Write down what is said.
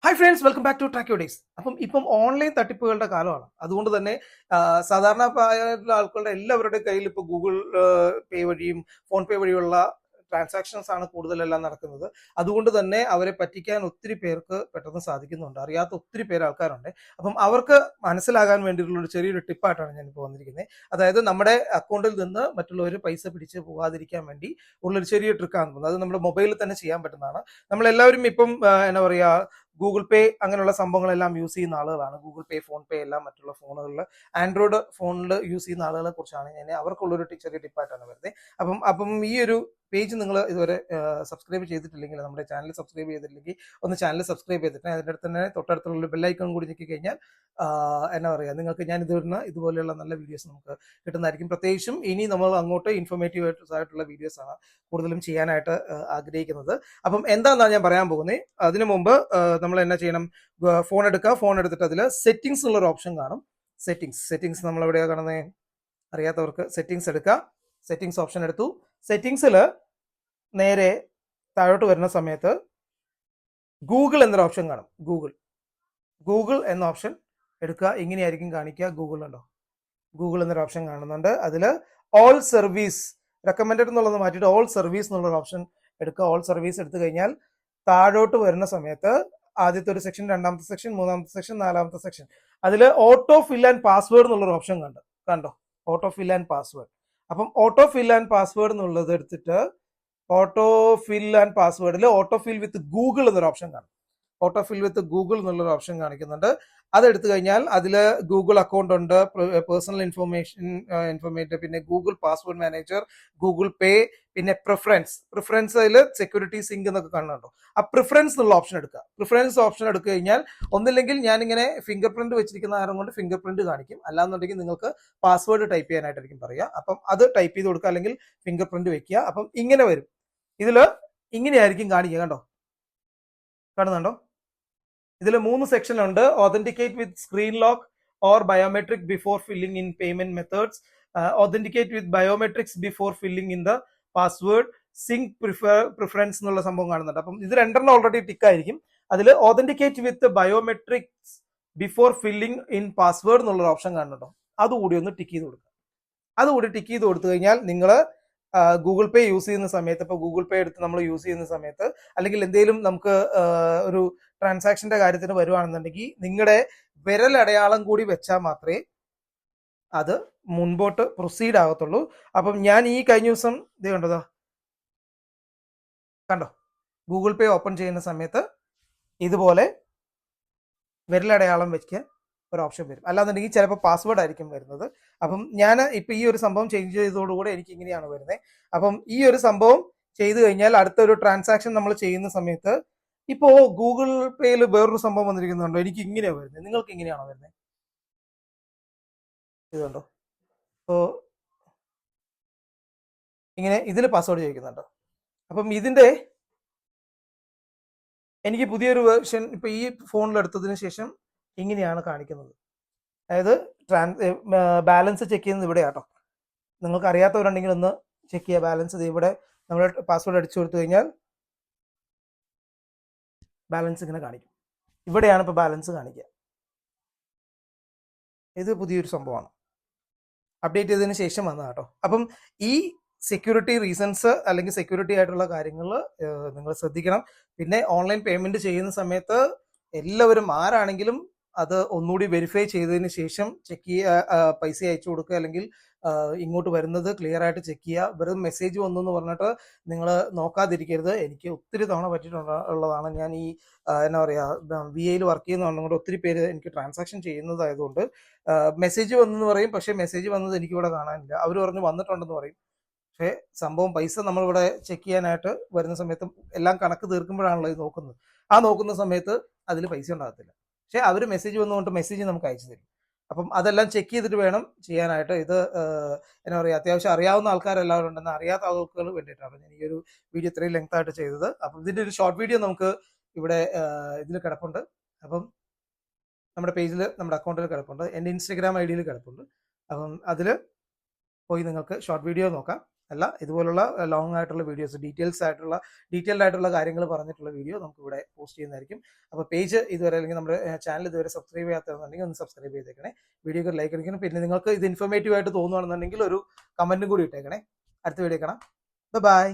Hi friends, welcome back to track your days. ഇപ്പം online തട്ടിപ്പുകളുടെ കാലമാണ്. അതുകൊണ്ട് തന്നെ സാധാരണ ആൾക്കാരുടെ എല്ലാവരുടെ കയ്യിൽ ഇപ്പോൾ ഗൂഗിൾ പേ വഴിയും ഫോൺ പേ വഴിയുള്ള ട്രാൻസാക്ഷൻസ് ആണ് കൂടുതലെല്ലാം നടക്കുന്നത്. അതുകൊണ്ട് തന്നെ അവരെ പറ്റിക്കാൻ ഒത്തിരി പേർക്ക് പെട്ടെന്ന് സാധിക്കുന്നുണ്ട്. അറിയാത്ത ഒത്തിരി പേര് ആൾക്കാരുണ്ട്. അപ്പം അവർക്ക് മനസ്സിലാകാൻ വേണ്ടിയിട്ടുള്ള ഒരു ചെറിയൊരു ടിപ്പായിട്ടാണ് ഞാനിപ്പോൾ വന്നിരിക്കുന്നത്. അതായത് നമ്മുടെ അക്കൗണ്ടിൽ നിന്ന് മറ്റുള്ളവർ പൈസ പിടിച്ച് പോകാതിരിക്കാൻ വേണ്ടി ഉള്ളൊരു ചെറിയ ട്രിക്കാണ് തോന്നുന്നത്. അത് നമ്മുടെ മൊബൈലിൽ തന്നെ ചെയ്യാൻ പറ്റുന്നതാണ്. നമ്മളെല്ലാവരും ഇപ്പം എന്നാ പറയുക, ഗൂഗിൾ പേ അങ്ങനെയുള്ള സംഭവങ്ങളെല്ലാം യൂസ് ചെയ്യുന്ന ആളുകളാണ്. ഗൂഗിൾ പേ, ഫോൺ പേ എല്ലാം മറ്റുള്ള ഫോണുകളിൽ, ആൻഡ്രോയിഡ് ഫോണിൽ യൂസ് ചെയ്യുന്ന ആളുകളെ കുറിച്ചാണ് ഞാൻ അവർക്കുള്ളൊരു ചെറിയ ടിപ്പായിട്ടാണ് വരുന്നത്. അപ്പം ഈ ഒരു പേജ് നിങ്ങൾ ഇതുവരെ സബ്സ്ക്രൈബ് ചെയ്തിട്ടില്ലെങ്കിൽ, നമ്മുടെ ചാനൽ സബ്സ്ക്രൈബ് ചെയ്തിട്ടില്ലെങ്കിൽ ഒന്ന് ചാനൽ സബ്സ്ക്രൈബ് ചെയ്തിട്ട് അതിൻ്റെ അടുത്ത് തന്നെ തൊട്ടടുത്തുള്ള ബെല്ലൈക്കൺ കൂടി ഞെക്കി കഴിഞ്ഞാൽ എന്നാ പറയുക, നിങ്ങൾക്ക് ഞാൻ ഇതുപോലെയുള്ള നല്ല വീഡിയോസ് നമുക്ക് കിട്ടുന്നതായിരിക്കും. പ്രത്യേകിച്ചും ഇനി നമ്മൾ അങ്ങോട്ട് ഇൻഫോർമേറ്റീവ് ആയിട്ടുള്ള വീഡിയോസാണ് കൂടുതലും ചെയ്യാനായിട്ട് ആഗ്രഹിക്കുന്നത്. അപ്പം എന്താണെന്നാണ് ഞാൻ പറയാൻ പോകുന്നത്. അതിനു മുമ്പ് നമ്മൾ എന്നാ ചെയ്യണം, ഫോൺ എടുക്കുക. ഫോൺ എടുത്തിട്ട് അതിൽ സെറ്റിംഗ്സ് എന്നുള്ളൊരു ഓപ്ഷൻ കാണും. സെറ്റിംഗ്സ് നമ്മൾ എവിടെയാണ് കാണുന്നത്? അറിയാത്തവർക്ക് സെറ്റിംഗ്സ് എടുക്കുക. സെറ്റിംഗ്സ് ഓപ്ഷൻ എടുത്തു. സെറ്റിംഗ്സിൽ നേരെ താഴോട്ട് വരുന്ന സമയത്ത് ഗൂഗിൾ എന്നൊരു ഓപ്ഷൻ കാണും. ഗൂഗിൾ എന്ന ഓപ്ഷൻ എടുക്കുക. ഇങ്ങനെയായിരിക്കും കാണിക്കുക. ഗൂഗിൾ ഉണ്ടോ? ഗൂഗിൾ എന്നൊരു ഓപ്ഷൻ കാണുന്നുണ്ട്. അതിൽ ഓൾ സർവീസ്, റെക്കമെൻഡഡ് എന്നുള്ളത് മാറ്റിയിട്ട് ഓൾ സർവീസ് എന്നുള്ളൊരു ഓപ്ഷൻ എടുക്കുക. ഓൾ സർവീസ് എടുത്തു കഴിഞ്ഞാൽ താഴോട്ട് വരുന്ന സമയത്ത് ആദ്യത്തെ ഒരു സെക്ഷൻ, രണ്ടാമത്തെ സെക്ഷൻ, മൂന്നാമത്തെ സെക്ഷൻ, നാലാമത്തെ സെക്ഷൻ, അതിൽ ഓട്ടോ ഫിൽ ആൻഡ് പാസ്വേഡ് എന്നുള്ളൊരു ഓപ്ഷൻ കണ്ടോ? Autofill and password. അപ്പം ഓട്ടോ ഫിൽ ആൻഡ് പാസ്വേഡ് എന്നുള്ളത് എടുത്തിട്ട് ഓട്ടോ ഫിൽ ആൻഡ് പാസ്വേഡിൽ ഓട്ടോ ഫിൽ വിത്ത് ഗൂഗിൾ എന്നൊരു ഓപ്ഷൻ കാണും. ഓട്ടോ ഫിൽ വിത്ത് ഗൂഗിൾ എന്നുള്ളൊരു ഓപ്ഷൻ കാണിക്കുന്നുണ്ട്. അതെടുത്തു കഴിഞ്ഞാൽ അതിൽ ഗൂഗിൾ അക്കൗണ്ട് ഉണ്ട്, പേഴ്സണൽ ഇൻഫോർമേറ്റർ, പിന്നെ Google password manager, Google pay, പിന്നെ പ്രിഫറൻസ് അതിൽ സെക്യൂരിറ്റി സിങ്ക് എന്നൊക്കെ കാണുന്നുണ്ടോ? ആ പ്രിഫറൻസ് എന്നുള്ള ഓപ്ഷൻ എടുക്കുക. പ്രിഫറൻസ് ഓപ്ഷൻ എടുത്തു കഴിഞ്ഞാൽ ഒന്നില്ലെങ്കിൽ ഞാനിങ്ങനെ ഫിംഗർ പ്രിന്റ് വെച്ചിരിക്കുന്ന കാരണം കൊണ്ട് ഫിംഗർ പ്രിന്റ് കാണിക്കും. അല്ലാന്നുണ്ടെങ്കിൽ നിങ്ങൾക്ക് പാസ്വേഡ് ടൈപ്പ് ചെയ്യാനായിട്ടായിരിക്കും പറയുക. അപ്പം അത് ടൈപ്പ് ചെയ്ത് കൊടുക്കുക, അല്ലെങ്കിൽ ഫിംഗർ പ്രിന്റ് വെക്കുക. അപ്പം ഇങ്ങനെ വരും. ഇതിൽ ഇങ്ങനെയായിരിക്കും കാണിക്കുക. കാണുന്നുണ്ടോ? ഇതിൽ 3 സെക്ഷൻ ഉണ്ട്. Authenticate with screen lock or biometric before filling in payment methods, authenticate with biometrics before filling in the password, sync preference എന്നുള്ള സംഭവം കാണുന്നുണ്ട്. അപ്പം ഇത് രണ്ടെണ്ണം ഓൾറെഡി ടിക്ക് ആയിരിക്കും. അതിൽ authenticate with biometrics before filling in password എന്നുള്ളൊരു ഓപ്ഷൻ കാണുന്നുണ്ടോ? അതുകൂടി ഒന്ന് ടിക്ക് ചെയ്ത് കൊടുക്കുക. അതുകൂടി ടിക്ക് ചെയ്ത് കൊടുത്തു കഴിഞ്ഞാൽ നിങ്ങൾ ഗൂഗിൾ പേ യൂസ് ചെയ്യുന്ന സമയത്ത്, ഇപ്പോൾ ഗൂഗിൾ പേ എടുത്ത് നമ്മൾ യൂസ് ചെയ്യുന്ന സമയത്ത്, അല്ലെങ്കിൽ എന്തെങ്കിലും നമുക്ക് ഒരു ട്രാൻസാക്ഷന്റെ കാര്യത്തിന് വരുവാണെന്നുണ്ടെങ്കിൽ നിങ്ങളുടെ വിരലടയാളം കൂടി വെച്ചാൽ മാത്രമേ അത് മുൻപോട്ട് പ്രൊസീഡ് ആകത്തുള്ളൂ. അപ്പം ഞാൻ ഈ കഴിഞ്ഞ ദിവസം ഇത് കണ്ടോ, ഗൂഗിൾ പേ ഓപ്പൺ ചെയ്യുന്ന സമയത്ത് ഇതുപോലെ വിരലടയാളം വെക്കാൻ ഒരു ഓപ്ഷൻ വരും. അല്ലാന്നുണ്ടെങ്കിൽ ചിലപ്പോൾ പാസ്വേഡ് ആയിരിക്കും വരുന്നത്. അപ്പം ഞാൻ ഇപ്പം ഈ ഒരു സംഭവം ചേഞ്ച് ചെയ്തതോടുകൂടെ എനിക്ക് ഇങ്ങനെയാണ് വരുന്നത്. അപ്പം ഈ ഒരു സംഭവം ചെയ്തു കഴിഞ്ഞാൽ അടുത്ത ഒരു ട്രാൻസാക്ഷൻ നമ്മൾ ചെയ്യുന്ന സമയത്ത്, ഇപ്പോൾ ഗൂഗിൾ പേയിൽ വേറൊരു സംഭവം വന്നിരിക്കുന്നുണ്ടോ? എനിക്ക് ഇങ്ങനെയാണ് വരുന്നത്. നിങ്ങൾക്ക് ഇങ്ങനെയാണോ വരുന്നത്? ഇതുണ്ടോ? അപ്പോൾ ഇങ്ങനെ ഇതിൽ പാസ്വേഡ് ചോദിക്കുന്നുണ്ടോ? അപ്പം ഇതിൻ്റെ എനിക്ക് പുതിയൊരു വേർഷൻ ഇപ്പോൾ ഈ ഫോണിൽ എടുത്തതിന് ശേഷം ഇങ്ങനെയാണ് കാണിക്കുന്നത്. അതായത് ബാലൻസ് ചെക്ക് ചെയ്യുന്നത് ഇവിടെ ആട്ടോ. നിങ്ങൾക്ക് അറിയാത്തവരുണ്ടെങ്കിൽ ഒന്ന് ചെക്ക് ചെയ്യുക. ബാലൻസ് ഇവിടെ നമ്മൾ പാസ്വേഡ് അടിച്ചു കൊടുത്തു കഴിഞ്ഞാൽ ബാലൻസ് ഇങ്ങനെ കാണിക്കും. ഇവിടെയാണ് ഇപ്പോൾ ബാലൻസ് കാണിക്കുക. ഇത് പുതിയൊരു സംഭവമാണ്, അപ്ഡേറ്റ് ചെയ്തതിന് ശേഷം വന്നത് കേട്ടോ. അപ്പം ഈ സെക്യൂരിറ്റി റീസൺസ് അല്ലെങ്കിൽ സെക്യൂരിറ്റി ആയിട്ടുള്ള കാര്യങ്ങൾ നിങ്ങൾ ശ്രദ്ധിക്കണം. പിന്നെ ഓൺലൈൻ പേയ്മെന്റ് ചെയ്യുന്ന സമയത്ത് എല്ലാവരും, ആരാണെങ്കിലും അത് ഒന്നുകൂടി വെരിഫൈ ചെയ്തതിന് ശേഷം ചെക്ക് ചെയ്യുക. പൈസ അയച്ചു കൊടുക്കുക, അല്ലെങ്കിൽ ഇങ്ങോട്ട് വരുന്നത് ക്ലിയർ ആയിട്ട് ചെക്ക് ചെയ്യുക. വെറും മെസ്സേജ് വന്നു എന്ന് പറഞ്ഞിട്ട് നിങ്ങൾ നോക്കാതിരിക്കരുത്. എനിക്ക് ഒത്തിരി തവണ പറ്റിയിട്ടുള്ളതാണ്. ഞാൻ ഈ എന്നാ പറയുക, VA വർക്ക് ചെയ്യുന്നതുകൊണ്ട് ഒത്തിരി പേര് എനിക്ക് ട്രാൻസാക്ഷൻ ചെയ്യുന്നതായതുകൊണ്ട് മെസ്സേജ് വന്നെന്ന് പറയും, പക്ഷേ മെസ്സേജ് വന്നത് എനിക്കിവിടെ കാണാനില്ല. അവർ പറഞ്ഞ് വന്നിട്ടുണ്ടെന്ന് പറയും. പക്ഷേ സംഭവം പൈസ നമ്മളിവിടെ ചെക്ക് ചെയ്യാനായിട്ട് വരുന്ന സമയത്ത് എല്ലാം കണക്ക് തീർക്കുമ്പോഴാണല്ലോ ഇത് നോക്കുന്നത്. ആ നോക്കുന്ന സമയത്ത് അതിൽ പൈസ ഉണ്ടാകത്തില്ല. പക്ഷേ അവർ മെസ്സേജ് വന്നുകൊണ്ട് മെസ്സേജ് നമുക്ക് അയച്ചു തരും. അപ്പം അതെല്ലാം ചെക്ക് ചെയ്തിട്ട് വേണം ചെയ്യാനായിട്ട്. ഇത് എന്നാ പറയുക, അത്യാവശ്യം അറിയാവുന്ന ആൾക്കാരെല്ലാവരും ഉണ്ടെന്ന്, അറിയാത്ത ആൾക്കാർക്ക് വേണ്ടിയിട്ടാണ് ഞാൻ ഈ ഒരു വീഡിയോ ഇത്രയും ലെങ്ത് ആയിട്ട് ചെയ്തത്. അപ്പം ഇതിൻ്റെ ഒരു ഷോർട്ട് വീഡിയോ നമുക്ക് ഇവിടെ ഇതിൽ കിടപ്പുണ്ട്. അപ്പം നമ്മുടെ പേജിൽ, നമ്മുടെ അക്കൗണ്ടിൽ കിടപ്പുണ്ട്, എൻ്റെ ഇൻസ്റ്റഗ്രാം ID കിടപ്പുണ്ട്. അപ്പം അതിൽ പോയി നിങ്ങൾക്ക് ഷോർട്ട് വീഡിയോ നോക്കാം. അല്ല, ഇതുപോലുള്ള ലോങ് ആയിട്ടുള്ള വീഡിയോസ്, ഡീറ്റെയിൽഡ് ആയിട്ടുള്ള കാര്യങ്ങൾ പറഞ്ഞിട്ടുള്ള വീഡിയോ നമുക്ക് ഇവിടെ പോസ്റ്റ് ചെയ്യുന്നതായിരിക്കും. അപ്പോൾ പേജ് ഇതുവരെ അല്ലെങ്കിൽ നമ്മുടെ ചാനൽ ഇതുവരെ സബ്സ്ക്രൈബ് ചെയ്യാത്തതെന്നുണ്ടെങ്കിൽ ഒന്ന് സബ്സ്ക്രൈബ് ചെയ്തേക്കണേ, വീഡിയോക്ക് ലൈക്ക് അടിക്കണം. പിന്നെ നിങ്ങൾക്ക് ഇത് ഇൻഫോർമേറ്റീവ് ആയിട്ട് തോന്നുകയാണെന്നുണ്ടെങ്കിൽ ഒരു കമന്റും കൂടി ഇട്ടേക്കണേ. അടുത്ത വീഡിയോ കാണാം. ബൈ.